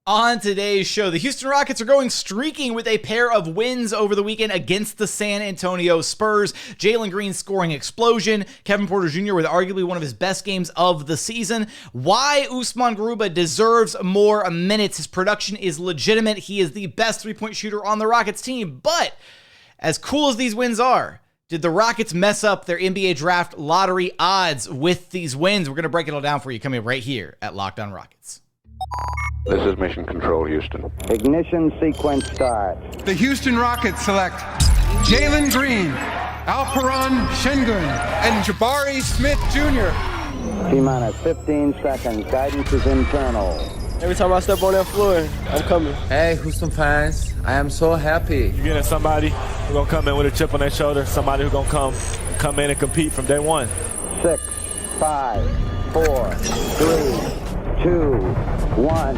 On today's show, the Houston Rockets are going streaking with a pair of wins over the weekend against the San Antonio Spurs. Jalen Green scoring explosion. Kevin Porter Jr. with arguably one of his best games of the season. Why Usman Garuba deserves more minutes. His production is legitimate. He is the best three-point shooter on the Rockets team. But as cool as these wins are, did the Rockets mess up their NBA draft lottery odds with these wins? We're going to break it all down for you coming up right here at Locked On Rockets. This is Mission Control, Houston. Ignition sequence start. The Houston Rockets select Jalen Green, Alperen, Sengun, and Jabari Smith Jr. T-minus 15 seconds. Guidance is internal. Every time I step on that floor, I'm coming. Hey, Houston fans, I am so happy. You're getting somebody who's going to come in with a chip on their shoulder, somebody who's going to come in and compete from day one. 6, 5, 4, 3, 2, 1.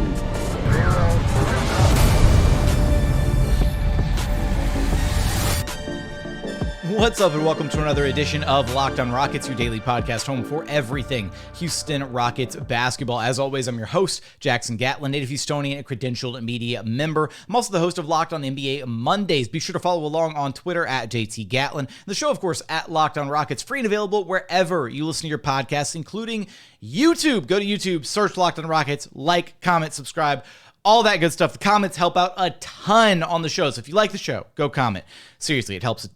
What's up, and welcome to another edition of Locked On Rockets, your daily podcast home for everything Houston Rockets basketball. As always, I'm your host, Jackson Gatlin, native Houstonian and credentialed media member. I'm also the host of Locked On NBA Mondays. Be sure to follow along on Twitter at JT Gatlin. The show, of course, at Locked On Rockets, free and available wherever you listen to your podcasts, including YouTube. Go to YouTube, search Locked On Rockets, like, comment, subscribe, all that good stuff. The comments help out a ton on the show. So if you like the show, go comment. Seriously, it helps a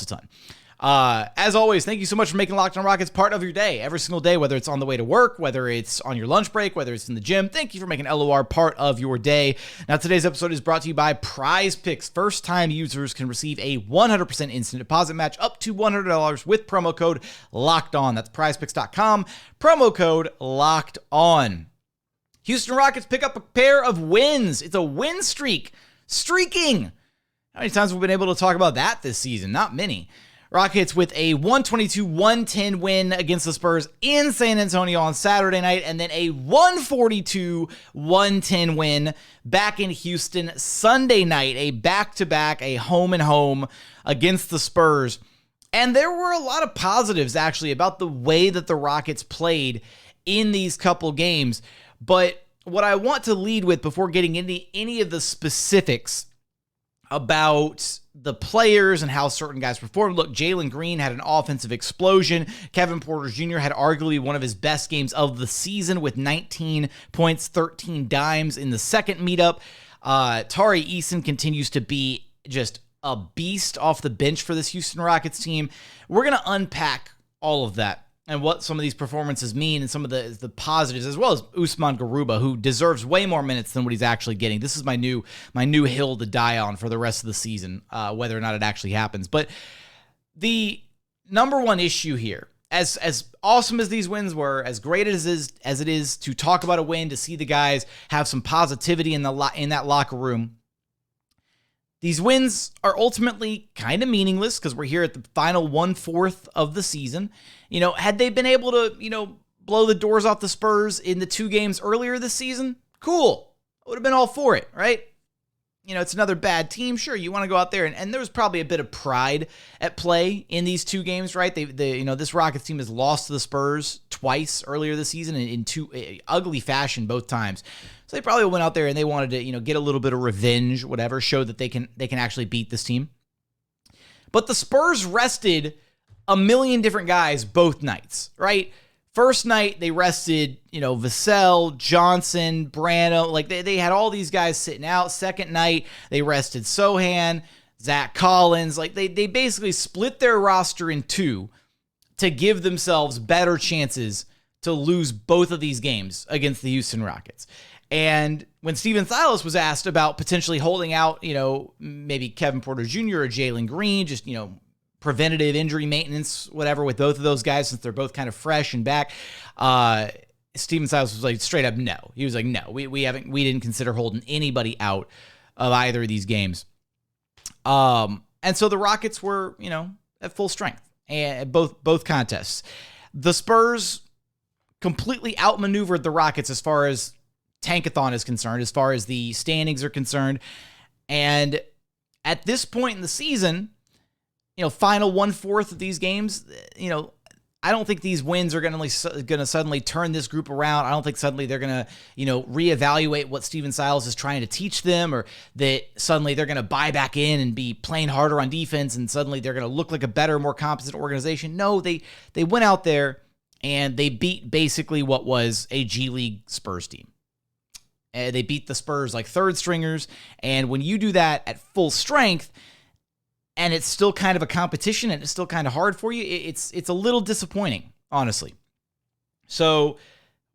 ton. As always, thank you so much for making Locked On Rockets part of your day every single day, whether it's on the way to work, whether it's on your lunch break, whether it's in the gym. Thank you for making LOR part of your day. Now, today's episode is brought to you by Prize Picks. First-time users can receive a 100% instant deposit match up to $100 with promo code Locked On. That's prizepicks.com. Promo code Locked On. Houston Rockets pick up a pair of wins. It's a win streak. Streaking. How many times have we been able to talk about that this season? Not many. Rockets with a 122-110 win against the Spurs in San Antonio on Saturday night, and then a 142-110 win back in Houston Sunday night, a back-to-back, a home-and-home against the Spurs. And there were a lot of positives, actually, about the way that the Rockets played in these couple games. But what I want to lead with before getting into any of the specifics about the players and how certain guys performed. Look, Jalen Green had an offensive explosion. Kevin Porter Jr. had arguably one of his best games of the season with 19 points, 13 dimes in the second meetup. Tari Eason continues to be just a beast off the bench for this Houston Rockets team. We're going to unpack all of that and what some of these performances mean and some of the positives, as well as Usman Garuba, who deserves way more minutes than what he's actually getting. This is my new hill to die on for the rest of the season, whether or not it actually happens. But the number one issue here, as awesome as these wins were, as great as it is to talk about a win, to see the guys have some positivity in that locker room, these wins are ultimately kind of meaningless because we're here at the final 1/4 of the season. You know, had they been able to, blow the doors off the Spurs in the 2 games earlier this season, cool. I would have been all for it, right? It's another bad team. Sure, you want to go out there, and there was probably a bit of pride at play in these 2 games, right? This Rockets team has lost to the Spurs twice earlier this season in ugly fashion both times. So they probably went out there and they wanted to, get a little bit of revenge, whatever, show that they can actually beat this team. But the Spurs rested a million different guys both nights, right? First night, they rested, Vassell, Johnson, Brano. Like, they had all these guys sitting out. Second night, they rested Sohan, Zach Collins. Like, they basically split their roster in 2 to give themselves better chances to lose both of these games against the Houston Rockets. And when Steven Silas was asked about potentially holding out, maybe Kevin Porter Jr. or Jalen Green, just, preventative injury maintenance, whatever, with both of those guys, since they're both kind of fresh and back, Steven Silas was like, straight up, no. He was like, no, we didn't consider holding anybody out of either of these games. And so the Rockets were, at full strength and both contests. The Spurs completely outmaneuvered the Rockets as far as Tankathon is concerned, as far as the standings are concerned. And at this point in the season, final 1/4 of these games, I don't think these wins are going to suddenly turn this group around. I don't think suddenly they're going to, reevaluate what Steven Silas is trying to teach them, or that suddenly they're going to buy back in and be playing harder on defense and suddenly they're going to look like a better, more competent organization. No, they went out there and they beat basically what was a G League Spurs team. They beat the Spurs like third stringers, and when you do that at full strength, and it's still kind of a competition and it's still kind of hard for you, it's a little disappointing, honestly. So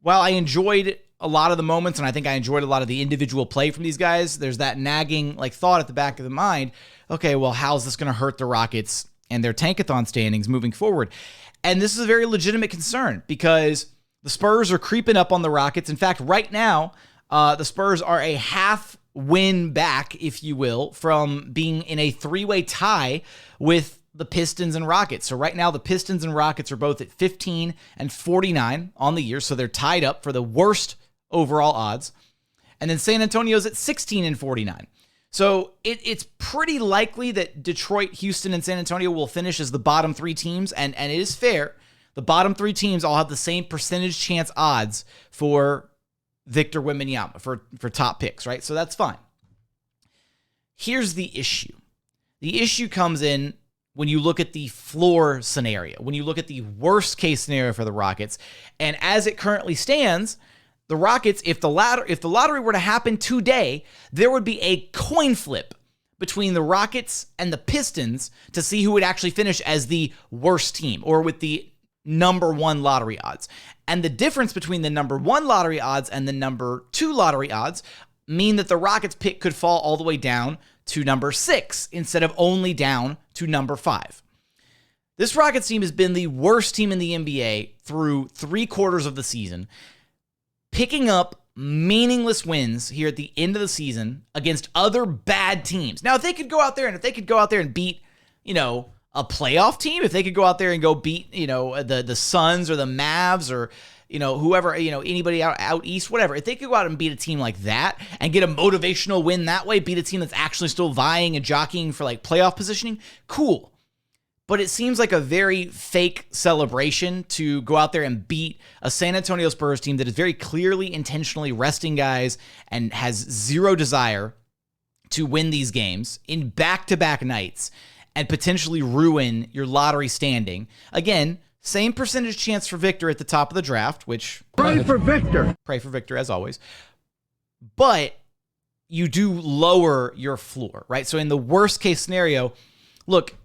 while I enjoyed a lot of the moments, and I think I enjoyed a lot of the individual play from these guys, there's that nagging thought at the back of the mind, okay, well, how's this going to hurt the Rockets and their Tankathon standings moving forward? And this is a very legitimate concern because the Spurs are creeping up on the Rockets. In fact, right now, the Spurs are a half win back, if you will, from being in a three-way tie with the Pistons and Rockets. So right now, the Pistons and Rockets are both at 15 and 49 on the year, so they're tied up for the worst overall odds. And then San Antonio's at 16 and 49. So it's pretty likely that Detroit, Houston, and San Antonio will finish as the bottom three teams, and it is fair. The bottom three teams all have the same percentage chance odds for Victor Wembanyama for top picks, right? So that's fine. Here's the issue. The issue comes in when you look at the floor scenario, when you look at the worst case scenario for the Rockets. And as it currently stands, the Rockets, if the lottery were to happen today, there would be a coin flip between the Rockets and the Pistons to see who would actually finish as the worst team, or with the number one lottery odds. And the difference between the number one lottery odds and the number two lottery odds mean that the Rockets pick could fall all the way down to number 6 instead of only down to number 5. This Rockets team has been the worst team in the NBA through 3/4 of the season, picking up meaningless wins here at the end of the season against other bad teams. Now, if they could go out there and beat, a playoff team, if they could go out there and go beat, the Suns or the Mavs or, whoever, anybody out east, whatever, if they could go out and beat a team like that and get a motivational win that way, beat a team that's actually still vying and jockeying for playoff positioning, cool. But it seems like a very fake celebration to go out there and beat a San Antonio Spurs team that is very clearly intentionally resting guys and has zero desire to win these games in back-to-back nights and potentially ruin your lottery standing. Again, same percentage chance for Victor at the top of the draft, which... Pray for Victor. Pray for Victor, as always. But you do lower your floor, right? So in the worst case scenario, look,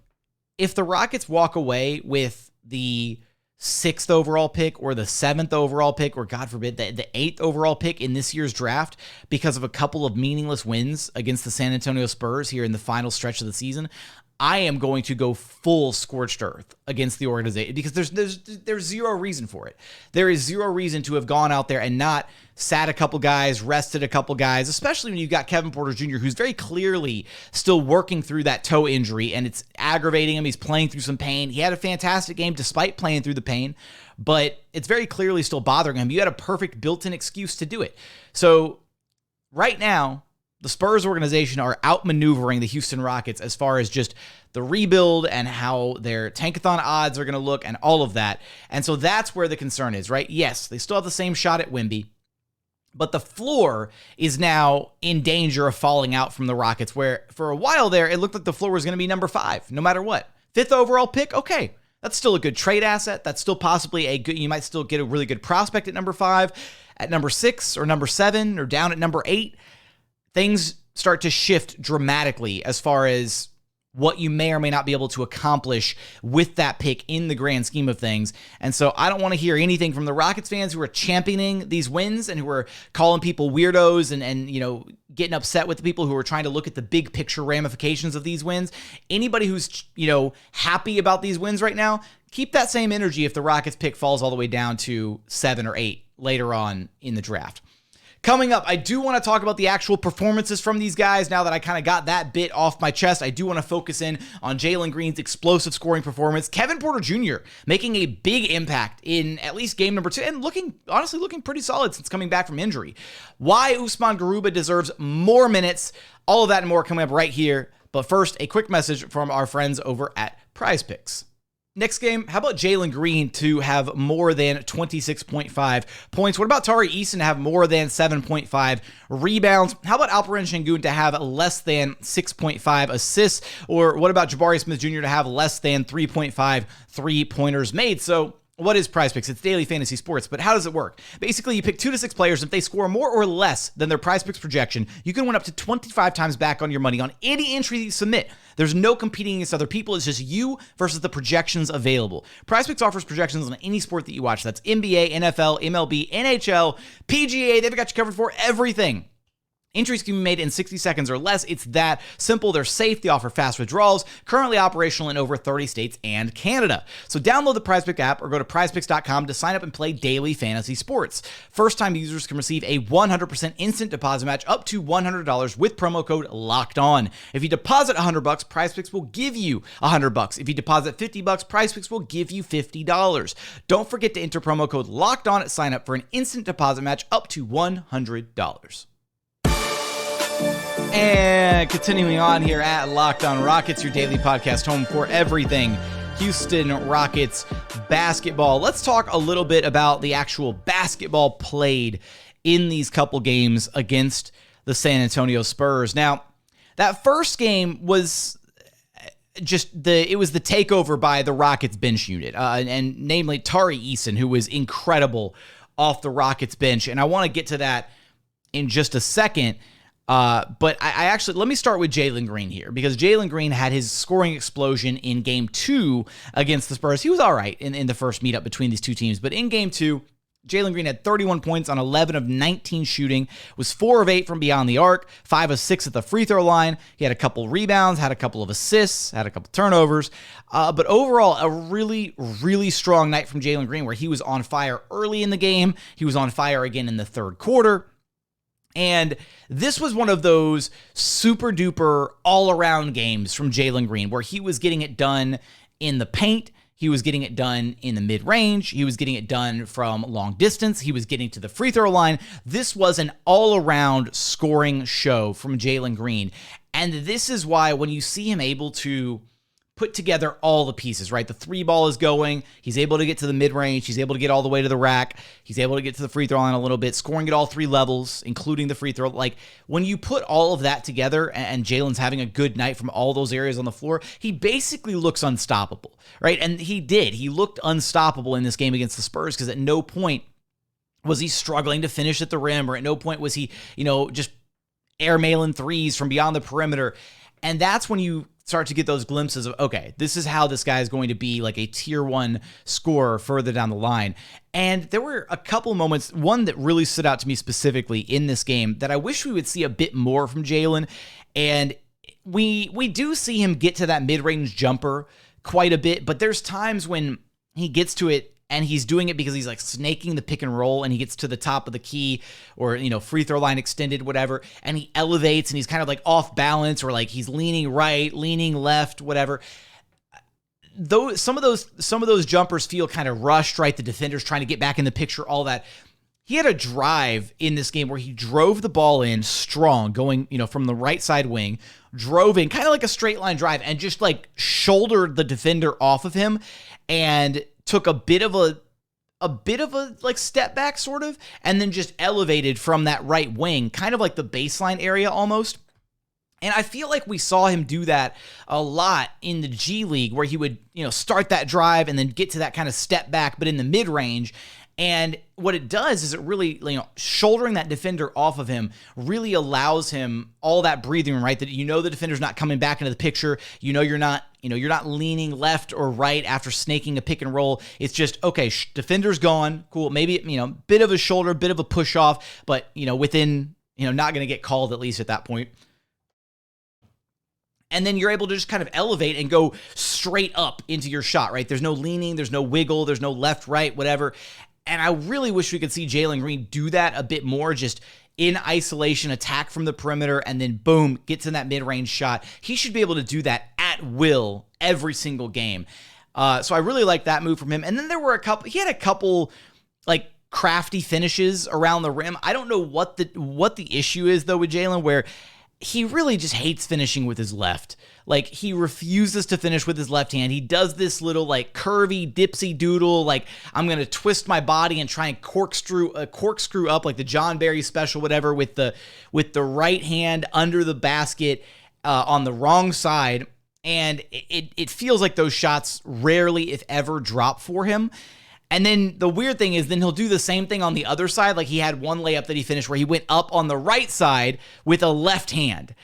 if the Rockets walk away with the 6th overall pick or the 7th overall pick, or God forbid, the 8th overall pick in this year's draft because of a couple of meaningless wins against the San Antonio Spurs here in the final stretch of the season, I am going to go full scorched earth against the organization because there's zero reason for it. There is zero reason to have gone out there and not sat a couple guys, rested a couple guys, especially when you've got Kevin Porter Jr., who's very clearly still working through that toe injury, and it's aggravating him. He's playing through some pain. He had a fantastic game despite playing through the pain, but it's very clearly still bothering him. You had a perfect built-in excuse to do it. So right now, the Spurs organization are outmaneuvering the Houston Rockets as far as just the rebuild and how their Tankathon odds are going to look and all of that. And so that's where the concern is, right? Yes, they still have the same shot at Wemby, but the floor is now in danger of falling out from the Rockets, where for a while there, it looked like the floor was going to be number 5, no matter what. 5th overall pick, okay. That's still a good trade asset. That's still possibly you might still get a really good prospect at number 5. At number 6 or number 7 or down at number 8, things start to shift dramatically as far as what you may or may not be able to accomplish with that pick in the grand scheme of things. And so I don't want to hear anything from the Rockets fans who are championing these wins and who are calling people weirdos and getting upset with the people who are trying to look at the big picture ramifications of these wins. Anybody who's, happy about these wins right now, keep that same energy if the Rockets pick falls all the way down to 7 or 8 later on in the draft. Coming up, I do want to talk about the actual performances from these guys. Now that I kind of got that bit off my chest, I do want to focus in on Jalen Green's explosive scoring performance. Kevin Porter Jr. making a big impact in at least game number 2 and looking pretty solid since coming back from injury. Why Usman Garuba deserves more minutes. All of that and more coming up right here. But first, a quick message from our friends over at Prize Picks. Next game, how about Jalen Green to have more than 26.5 points? What about Tari Eason to have more than 7.5 rebounds? How about Alperen Sengun to have less than 6.5 assists? Or what about Jabari Smith Jr. to have less than 3.5 three-pointers made? So what is PrizePicks? It's daily fantasy sports, but how does it work? Basically, you pick 2 to 6 players. If they score more or less than their PrizePicks projection, you can win up to 25 times back on your money on any entry you submit. There's no competing against other people. It's just you versus the projections available. PrizePicks offers projections on any sport that you watch. That's NBA, NFL, MLB, NHL, PGA. They've got you covered for everything. Entries can be made in 60 seconds or less. It's that simple. They're safe. They offer fast withdrawals. Currently operational in over 30 states and Canada. So download the PrizePicks app or go to prizepicks.com to sign up and play daily fantasy sports. First-time users can receive a 100% instant deposit match up to $100 with promo code LOCKEDON. If you deposit $100, PrizePicks will give you $100. If you deposit $50, PrizePicks will give you $50. Don't forget to enter promo code LOCKEDON at sign up for an instant deposit match up to $100. And continuing on here at Locked On Rockets, your daily podcast home for everything Houston Rockets basketball. Let's talk a little bit about the actual basketball played in these couple games against the San Antonio Spurs. Now, that first game was it was the takeover by the Rockets bench unit, and namely Tari Eason, who was incredible off the Rockets bench. And I want to get to that in just a second. But I actually, let me start with Jalen Green here, because Jalen Green had his scoring explosion in game 2 against the Spurs. He was all right in the first meetup between these two teams, but in game 2, Jalen Green had 31 points on 11 of 19 shooting, was 4 of 8 from beyond the arc, 5 of 6 at the free throw line. He had a couple rebounds, had a couple of assists, had a couple turnovers. But overall, a really, really strong night from Jalen Green, where he was on fire early in the game. He was on fire again in the third quarter. And this was one of those super duper all around games from Jalen Green, where he was getting it done in the paint. He was getting it done in the mid-range. He was getting it done from long distance. He was getting to the free throw line. This was an all-around scoring show from Jalen Green. And this is why when you see him able to put together all the pieces, right? The 3 ball is going. He's able to get to the mid-range. He's able to get all the way to the rack. He's able to get to the free throw line a little bit, scoring at all 3 levels, including the free throw. Like, when you put all of that together and Jalen's having a good night from all those areas on the floor, he basically looks unstoppable, right? And he did. He looked unstoppable in this game against the Spurs, because at no point was he struggling to finish at the rim, or at no point was he, just airmailing threes from beyond the perimeter. And that's when you start to get those glimpses of, okay, this is how this guy is going to be like a tier 1 scorer further down the line. And there were a couple moments, one that really stood out to me specifically in this game that I wish we would see a bit more from Jalen. And we do see him get to that mid-range jumper quite a bit, but there's times when he gets to it and he's doing it because he's like snaking the pick and roll, and he gets to the top of the key, or, free throw line extended, whatever, and he elevates and he's kind of like off balance, or like he's leaning right, leaning left, whatever. Some of those jumpers feel kind of rushed, right? The defender's trying to get back in the picture, all that. He had a drive in this game where he drove the ball in strong, going, from the right side wing, drove in kind of like a straight line drive, and just like shouldered the defender off of him, and took a bit of a like step back sort of, and then just elevated from that right wing, kind of like the baseline area almost. And I feel like we saw him do that a lot in the G League, where he would, start that drive and then get to that kind of step back, but in the mid range. And what it does is it really, shouldering that defender off of him really allows him all that breathing room, right? That the defender's not coming back into the picture. You're not leaning left or right after snaking a pick and roll. It's just, okay, defender's gone, cool. Maybe, bit of a shoulder, bit of a push off, but, within, not going to get called, at least at that point. And then you're able to just kind of elevate and go straight up into your shot, right? There's no leaning, there's no wiggle, there's no left, right, whatever. And I really wish we could see Jalen Green do that a bit more, just in isolation, attack from the perimeter, and then boom, get to that mid-range shot. He should be able to do that at will every single game. So I really like that move from him. And then there were he had a couple like crafty finishes around the rim. I don't know what the issue is though with Jalen, where he really just hates finishing with his left. Like, he refuses to finish with his left hand. He does this little, like, curvy, dipsy doodle, like, I'm going to twist my body and try and corkscrew up, like the John Barry special, whatever, with the right hand under the basket on the wrong side. And it feels like those shots rarely, if ever, drop for him. And then the weird thing is then he'll do the same thing on the other side. Like, he had one layup that he finished where he went up on the right side with a left hand.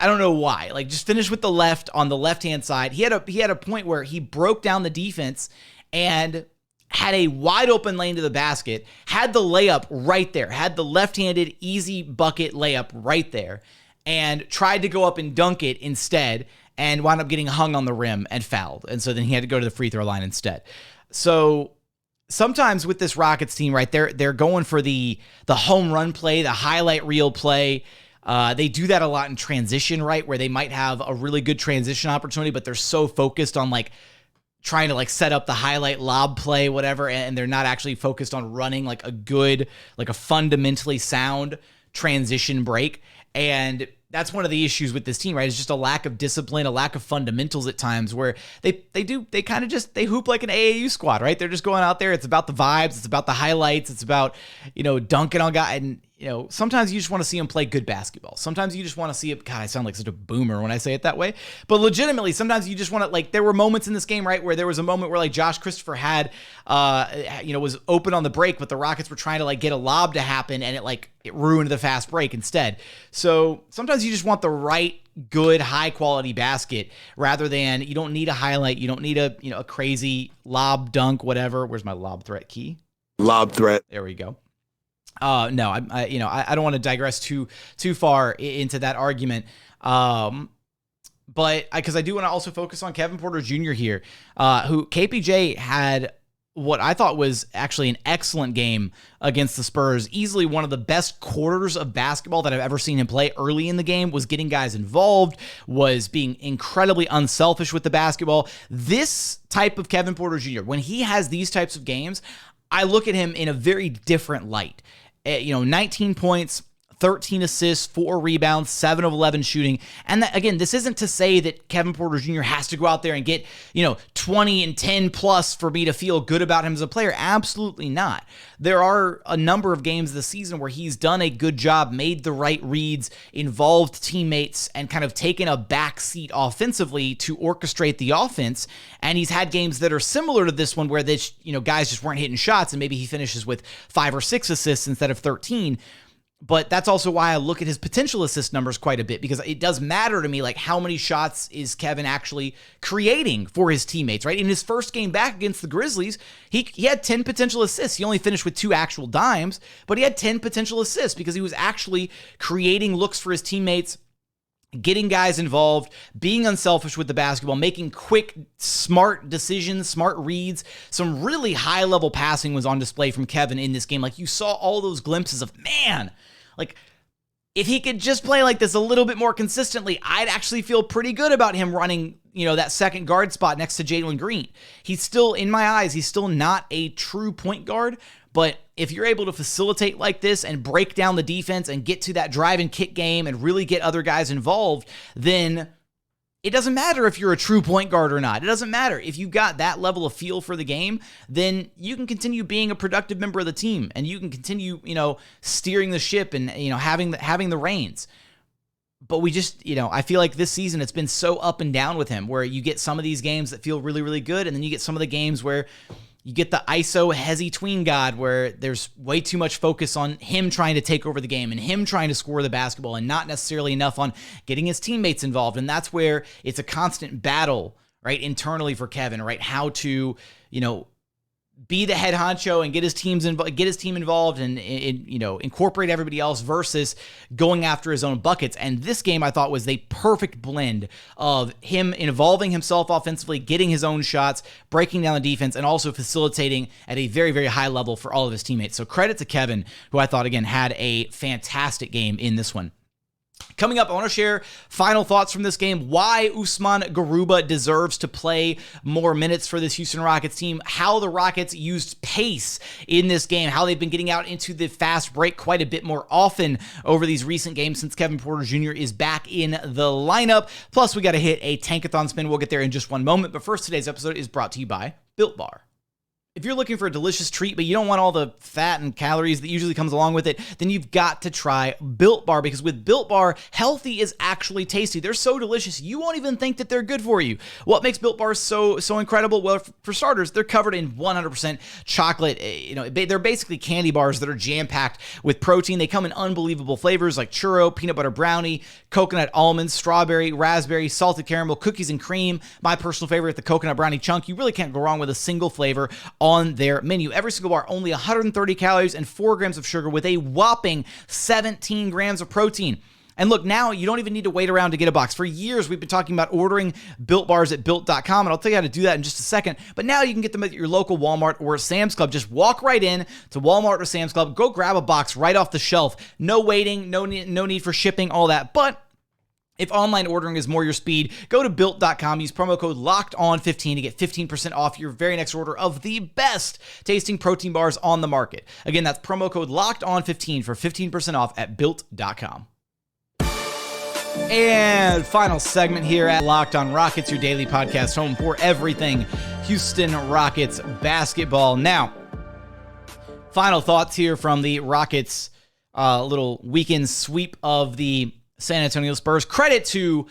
I don't know why. Like, just finish with the left on the left-hand side. He had a point where he broke down the defense and had a wide open lane to the basket, had the layup right there, had the left-handed easy bucket layup right there, and tried to go up and dunk it instead and wound up getting hung on the rim and fouled. And so then he had to go to the free throw line instead. So sometimes with this Rockets team, right, they're going for the home run play, the highlight reel play. They do that a lot in transition, right, where they might have a really good transition opportunity, but they're so focused on like trying to like set up the highlight lob play, whatever, and they're not actually focused on running like a good, like a fundamentally sound transition break. And that's one of the issues with this team, right? It's just a lack of discipline, a lack of fundamentals at times where they kind of just, they hoop like an AAU squad, right? They're just going out there. It's about the vibes. It's about the highlights. It's about, dunking on guys. And, sometimes you just want to see them play good basketball. Sometimes you just want to see it. God, I sound like such a boomer when I say it that way. But legitimately, sometimes you just want to, like, there were moments in this game, right, where there was a moment where, like, Josh Christopher had, was open on the break, but the Rockets were trying to, like, get a lob to happen, and it ruined the fast break instead. So sometimes you just want the right, good, high-quality basket rather than, you don't need a highlight. You don't need a crazy lob dunk, whatever. Where's my lob threat key? Lob threat. There we go. I don't want to digress too far into that argument. But because I do want to also focus on Kevin Porter Jr. here, who KPJ had what I thought was actually an excellent game against the Spurs. Easily one of the best quarters of basketball that I've ever seen him play early in the game, was getting guys involved, was being incredibly unselfish with the basketball. This type of Kevin Porter Jr., when he has these types of games, I look at him in a very different light. 19 points, 13 assists, 4 rebounds, 7 of 11 shooting. And that, again, this isn't to say that Kevin Porter Jr. has to go out there and get, 20 and 10 plus for me to feel good about him as a player. Absolutely not. There are a number of games this season where he's done a good job, made the right reads, involved teammates, and kind of taken a back seat offensively to orchestrate the offense. And he's had games that are similar to this one where this, guys just weren't hitting shots, and maybe he finishes with 5 or 6 assists instead of 13. But that's also why I look at his potential assist numbers quite a bit, because it does matter to me, like, how many shots is Kevin actually creating for his teammates, right? In his first game back against the Grizzlies, he had 10 potential assists. He only finished with 2 actual dimes, but he had 10 potential assists because he was actually creating looks for his teammates, getting guys involved, being unselfish with the basketball, making quick, smart decisions, smart reads. Some really high-level passing was on display from Kevin in this game. Like, you saw all those glimpses of, man, like, if he could just play like this a little bit more consistently, I'd actually feel pretty good about him running, that second guard spot next to Jalen Green. He's still, in my eyes, he's still not a true point guard, but if you're able to facilitate like this and break down the defense and get to that drive and kick game and really get other guys involved, then it doesn't matter if you're a true point guard or not. It doesn't matter. If you've got that level of feel for the game, then you can continue being a productive member of the team, and you can continue, steering the ship and, having the reins. But we just, I feel like this season it's been so up and down with him, where you get some of these games that feel really, really good, and then you get some of the games where you get the ISO hezzy tween god, where there's way too much focus on him trying to take over the game and him trying to score the basketball, and not necessarily enough on getting his teammates involved. And that's where it's a constant battle, right, internally for Kevin, right? How to, be the head honcho and get his team involved and incorporate everybody else versus going after his own buckets. And this game I thought was the perfect blend of him involving himself offensively, getting his own shots, breaking down the defense, and also facilitating at a very, very high level for all of his teammates. So credit to Kevin, who I thought, again, had a fantastic game in this one. Coming up, I want to share final thoughts from this game, why Usman Garuba deserves to play more minutes for this Houston Rockets team, how the Rockets used pace in this game, how they've been getting out into the fast break quite a bit more often over these recent games since Kevin Porter Jr. is back in the lineup. Plus, we got to hit a Tankathon spin. We'll get there in just one moment. But first, today's episode is brought to you by Built Bar. If you're looking for a delicious treat, but you don't want all the fat and calories that usually comes along with it, then you've got to try Built Bar, because with Built Bar, healthy is actually tasty. They're so delicious, you won't even think that they're good for you. What makes Built Bar so incredible? Well, for starters, they're covered in 100% chocolate. They're basically candy bars that are jam-packed with protein. They come in unbelievable flavors like churro, peanut butter brownie, coconut almonds, strawberry, raspberry, salted caramel, cookies and cream. My personal favorite, the coconut brownie chunk. You really can't go wrong with a single flavor on their menu. Every single bar, only 130 calories and 4 grams of sugar with a whopping 17 grams of protein. And look, now you don't even need to wait around to get a box. For years, we've been talking about ordering Built Bars at Built.com, and I'll tell you how to do that in just a second. But now you can get them at your local Walmart or Sam's Club. Just walk right in to Walmart or Sam's Club, go grab a box right off the shelf. No waiting, no need for shipping, all that. But if online ordering is more your speed, go to Built.com, use promo code LOCKEDON15 to get 15% off your very next order of the best tasting protein bars on the market. Again, that's promo code LOCKEDON15 for 15% off at Built.com. And final segment here at Locked On Rockets, your daily podcast home for everything Houston Rockets basketball. Now, final thoughts here from the Rockets' little weekend sweep of the San Antonio Spurs. Credit to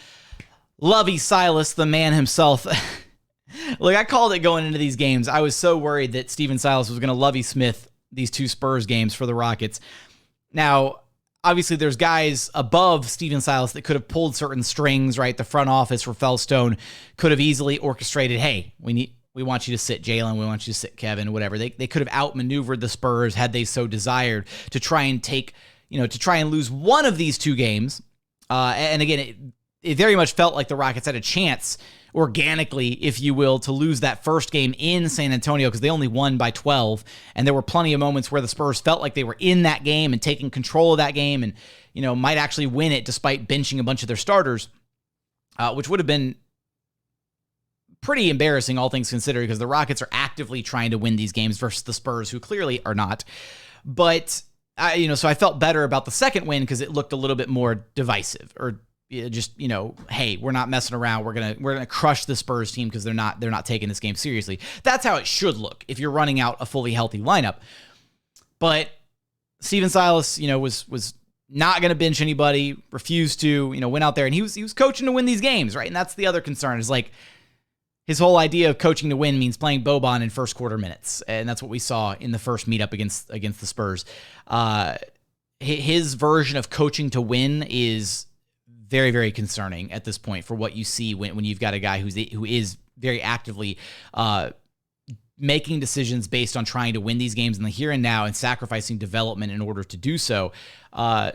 Lovey Silas, the man himself. Look, I called it going into these games. I was so worried that Steven Silas was going to Lovey Smith these 2 Spurs games for the Rockets. Now, obviously, there's guys above Steven Silas that could have pulled certain strings, right? The front office for Fellstone could have easily orchestrated, hey, we want you to sit Jalen, we want you to sit Kevin, whatever. They could have outmaneuvered the Spurs had they so desired to try and lose one of these 2 games. And again, it very much felt like the Rockets had a chance organically, if you will, to lose that first game in San Antonio because they only won by 12. And there were plenty of moments where the Spurs felt like they were in that game and taking control of that game and, might actually win it despite benching a bunch of their starters, which would have been pretty embarrassing, all things considered, because the Rockets are actively trying to win these games versus the Spurs, who clearly are not. But so I felt better about the second win because it looked a little bit more divisive, or just, hey, we're not messing around. We're gonna crush the Spurs team because they're not taking this game seriously. That's how it should look if you're running out a fully healthy lineup. But Steven Silas, was not going to bench anybody, refused to, went out there and he was coaching to win these games, right? And that's the other concern is like his whole idea of coaching to win means playing Boban in first quarter minutes. And that's what we saw in the first meetup against the Spurs. His version of coaching to win is very, very concerning at this point for what you see when you've got a guy who is very actively making decisions based on trying to win these games in the here and now and sacrificing development in order to do so.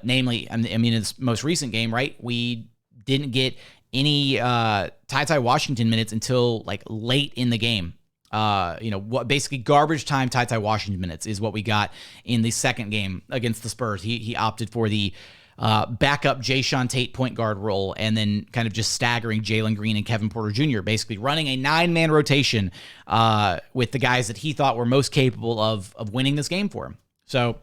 Namely, in this most recent game, right, we didn't get any Ty Washington minutes until like late in the game. What basically garbage time Ty Washington minutes is what we got in the second game against the Spurs. He opted for the backup Jae'Sean Tate point guard role and then kind of just staggering Jalen Green and Kevin Porter Jr., basically running a 9-man rotation with the guys that he thought were most capable of winning this game for him. So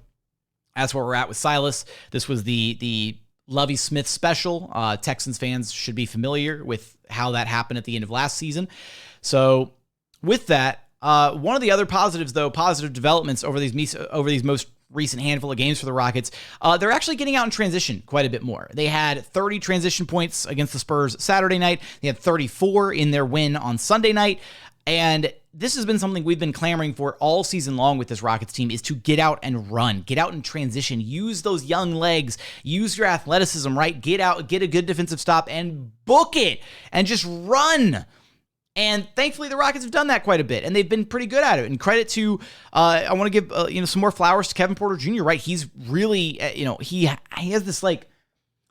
that's where we're at with Silas. This was the Lovey Smith special. Texans fans should be familiar with how that happened at the end of last season. So with that, one of the other positive developments over these most recent handful of games for the Rockets, they're actually getting out in transition quite a bit more. They had 30 transition points against the Spurs Saturday night. They had 34 in their win on Sunday night. And this has been something we've been clamoring for all season long with this Rockets team, is to get out and run, get out and transition, use those young legs, use your athleticism, right? Get out, get a good defensive stop and book it and just run. And thankfully, the Rockets have done that quite a bit, and they've been pretty good at it. And credit to, I want to give some more flowers to Kevin Porter Jr. Right, he's really, he has this like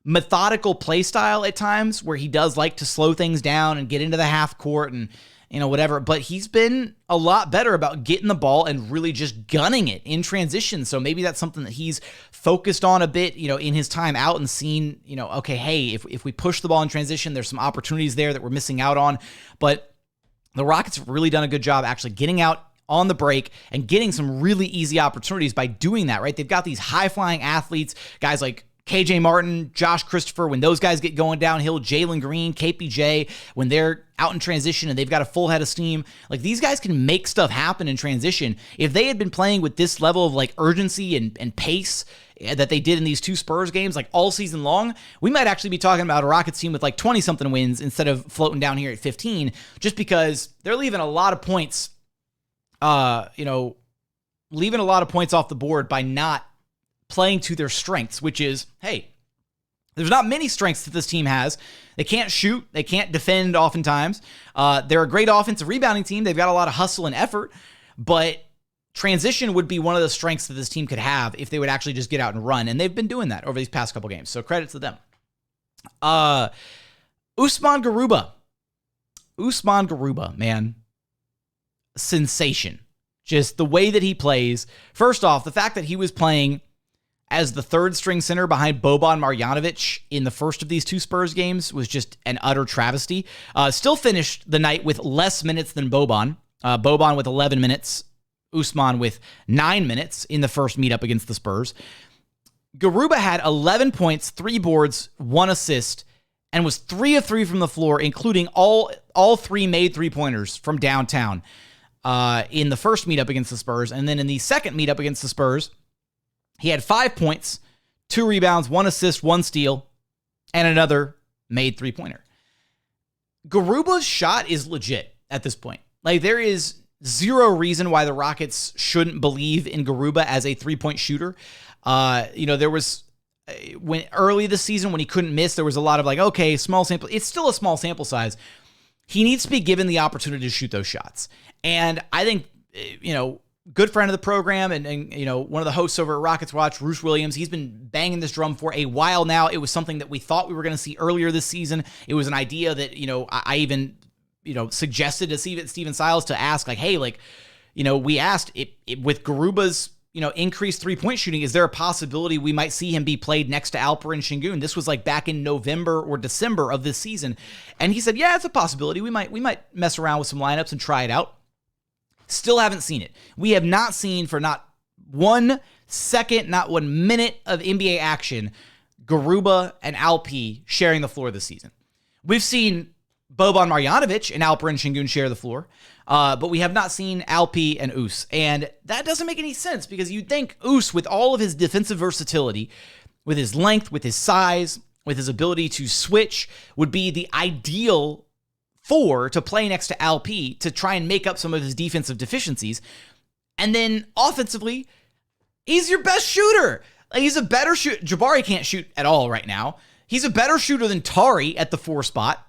methodical play style at times where he does like to slow things down and get into the half court and whatever. But he's been a lot better about getting the ball and really just gunning it in transition. So maybe that's something that he's focused on a bit, in his time out and seen, okay, hey, if we push the ball in transition, there's some opportunities there that we're missing out on. But the Rockets have really done a good job actually getting out on the break and getting some really easy opportunities by doing that, right? They've got these high-flying athletes, guys like KJ Martin, Josh Christopher, when those guys get going downhill, Jalen Green, KPJ, when they're out in transition and they've got a full head of steam, like these guys can make stuff happen in transition. If they had been playing with this level of like urgency and pace that they did in these two Spurs games, like all season long, we might actually be talking about a Rockets team with like 20-something wins instead of floating down here at 15, just because they're leaving a lot of points, leaving a lot of points off the board by not playing to their strengths, which is, hey, there's not many strengths that this team has. They can't shoot. They can't defend oftentimes. They're a great offensive rebounding team. They've got a lot of hustle and effort, but transition would be one of the strengths that this team could have if they would actually just get out and run, and they've been doing that over these past couple games, so credit to them. Usman Garuba, man. Sensation. Just the way that he plays. First off, the fact that he was playing as the third string center behind Boban Marjanovic in the first of these two Spurs games was just an utter travesty. Still finished the night with less minutes than Boban. Boban with 11 minutes, Usman with 9 minutes in the first meetup against the Spurs. Garuba had 11 points, 3 boards, 1 assist, and was 3 of 3 from the floor, including all 3 made 3-pointers from downtown in the first meetup against the Spurs. And then in the second meetup against the Spurs, he had 5 points, 2 rebounds, 1 assist, 1 steal, and another made 3-pointer. Garuba's shot is legit at this point. Like, there is zero reason why the Rockets shouldn't believe in Garuba as a 3-point shooter. There was, when early this season when he couldn't miss, there was a lot of like, okay, small sample. It's still a small sample size. He needs to be given the opportunity to shoot those shots. And I think, good friend of the program and one of the hosts over at Rockets Watch, Bruce Williams, he's been banging this drum for a while now. It was something that we thought we were going to see earlier this season. It was an idea that, I even, suggested to Steven Silas to ask, like, hey, like, we asked with Garuba's, increased 3-point shooting, is there a possibility we might see him be played next to Alperen and Sengun? This was like back in November or December of this season. And he said, yeah, it's a possibility. We might mess around with some lineups and try it out. Still haven't seen it. We have not seen, for not 1 second, not 1 minute of NBA action, Garuba and Alpi sharing the floor this season. We've seen Boban Marjanovic and Alperen Sengun share the floor, but we have not seen Alpi and Us. And that doesn't make any sense because you'd think Us, with all of his defensive versatility, with his length, with his size, with his ability to switch, would be the ideal 4 to play next to Alpi to try and make up some of his defensive deficiencies. And then offensively, he's your best shooter. Like, he's a better shooter. Jabari can't shoot at all right now. He's a better shooter than Tari at the 4 spot.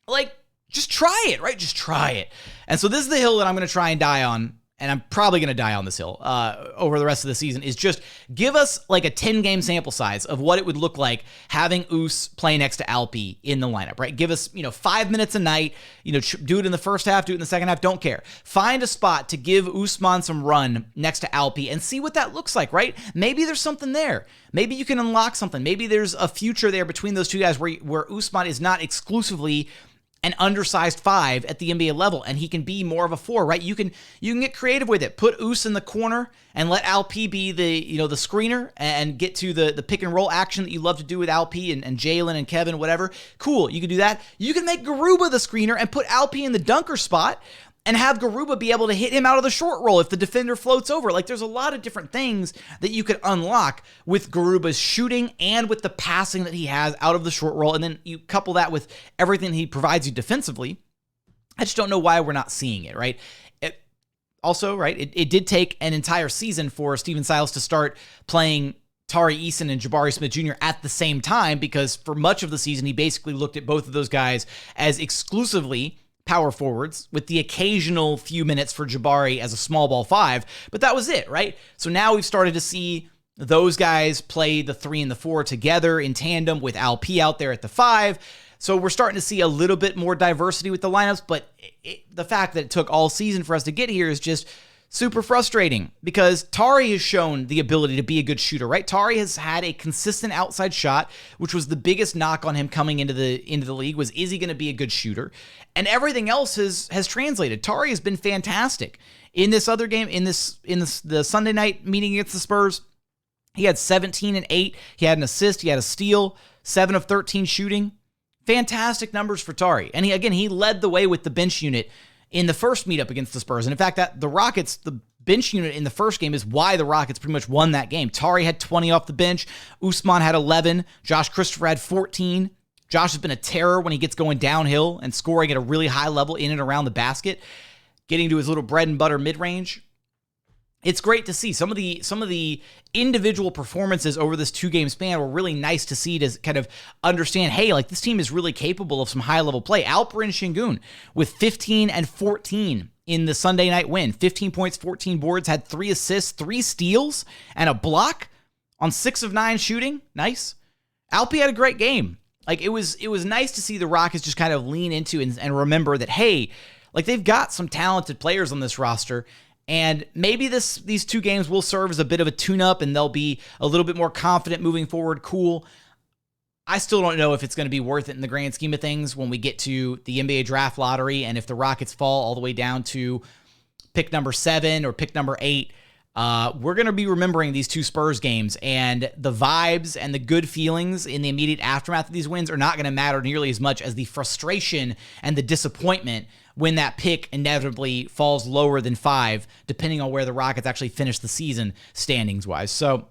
Like, just try it, right? Just try it. And so this is the hill that I'm going to try and die on, and I'm probably going to die on this hill over the rest of the season, is just give us like a 10-game sample size of what it would look like having Us play next to Alpi in the lineup, right? Give us, 5 minutes a night, do it in the first half, do it in the second half, don't care. Find a spot to give Usman some run next to Alpi and see what that looks like, right? Maybe there's something there. Maybe you can unlock something. Maybe there's a future there between those two guys where Usman is not exclusively an undersized 5 at the NBA level, and he can be more of a 4, right? You can get creative with it. Put Us in the corner and let Alpi be the screener and get to the pick and roll action that you love to do with Alpi and Jalen and Kevin, whatever. Cool, you can do that. You can make Garuba the screener and put Alpi in the dunker spot and have Garuba be able to hit him out of the short roll if the defender floats over. Like, there's a lot of different things that you could unlock with Garuba's shooting and with the passing that he has out of the short roll, and then you couple that with everything he provides you defensively. I just don't know why we're not seeing it, right? It did take an entire season for Steven Silas to start playing Tari Eason and Jabari Smith Jr. at the same time, because for much of the season, he basically looked at both of those guys as exclusively power forwards with the occasional few minutes for Jabari as a small ball 5, but that was it, right? So now we've started to see those guys play the 3 and the 4 together in tandem with Alpi out there at the 5. So we're starting to see a little bit more diversity with the lineups, but the fact that it took all season for us to get here is just super frustrating because Tari has shown the ability to be a good shooter, right? Tari has had a consistent outside shot, which was the biggest knock on him coming into the league was, is he going to be a good shooter? And everything else has translated. Tari has been fantastic. In this other game, the Sunday night meeting against the Spurs, he had 17 and 8. He had an assist, he had a steal, 7 of 13 shooting. Fantastic numbers for Tari. And he led the way with the bench unit in the first meetup against the Spurs. And in fact, that the Rockets, the bench unit in the first game is why the Rockets pretty much won that game. Tari had 20 off the bench. Usman had 11. Josh Christopher had 14. Josh has been a terror when he gets going downhill and scoring at a really high level in and around the basket, getting to his little bread and butter mid-range. It's great to see. Some of the individual performances over this 2-game span were really nice to see, to kind of understand, hey, like this team is really capable of some high-level play. Alperen Sengun with 15 and 14 in the Sunday night win. 15 points, 14 boards, had 3 assists, 3 steals, and a block on 6 of 9 shooting. Nice. Alpi had a great game. Like it was nice to see the Rockets just kind of lean into and remember that, hey, like they've got some talented players on this roster. And maybe these 2 games will serve as a bit of a tune-up and they'll be a little bit more confident moving forward. Cool. I still don't know if it's going to be worth it in the grand scheme of things when we get to the NBA draft lottery and if the Rockets fall all the way down to pick number 7 or pick number 8. We're going to be remembering these 2 Spurs games, and the vibes and the good feelings in the immediate aftermath of these wins are not going to matter nearly as much as the frustration and the disappointment when that pick inevitably falls lower than 5, depending on where the Rockets actually finish the season standings-wise. So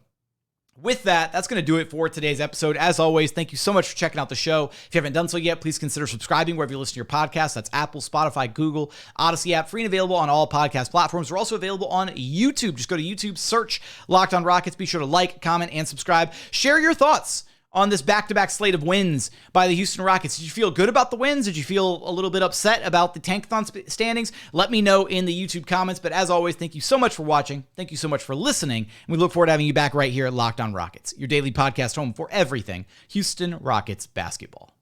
with that, that's going to do it for today's episode. As always, thank you so much for checking out the show. If you haven't done so yet, please consider subscribing wherever you listen to your podcasts. That's Apple, Spotify, Google, Odyssey app, free and available on all podcast platforms. We're also available on YouTube. Just go to YouTube, search Locked On Rockets. Be sure to like, comment, and subscribe. Share your thoughts on this back-to-back slate of wins by the Houston Rockets. Did you feel good about the wins? Did you feel a little bit upset about the Tankathon standings? Let me know in the YouTube comments. But as always, thank you so much for watching. Thank you so much for listening. And we look forward to having you back right here at Locked On Rockets, your daily podcast home for everything Houston Rockets basketball.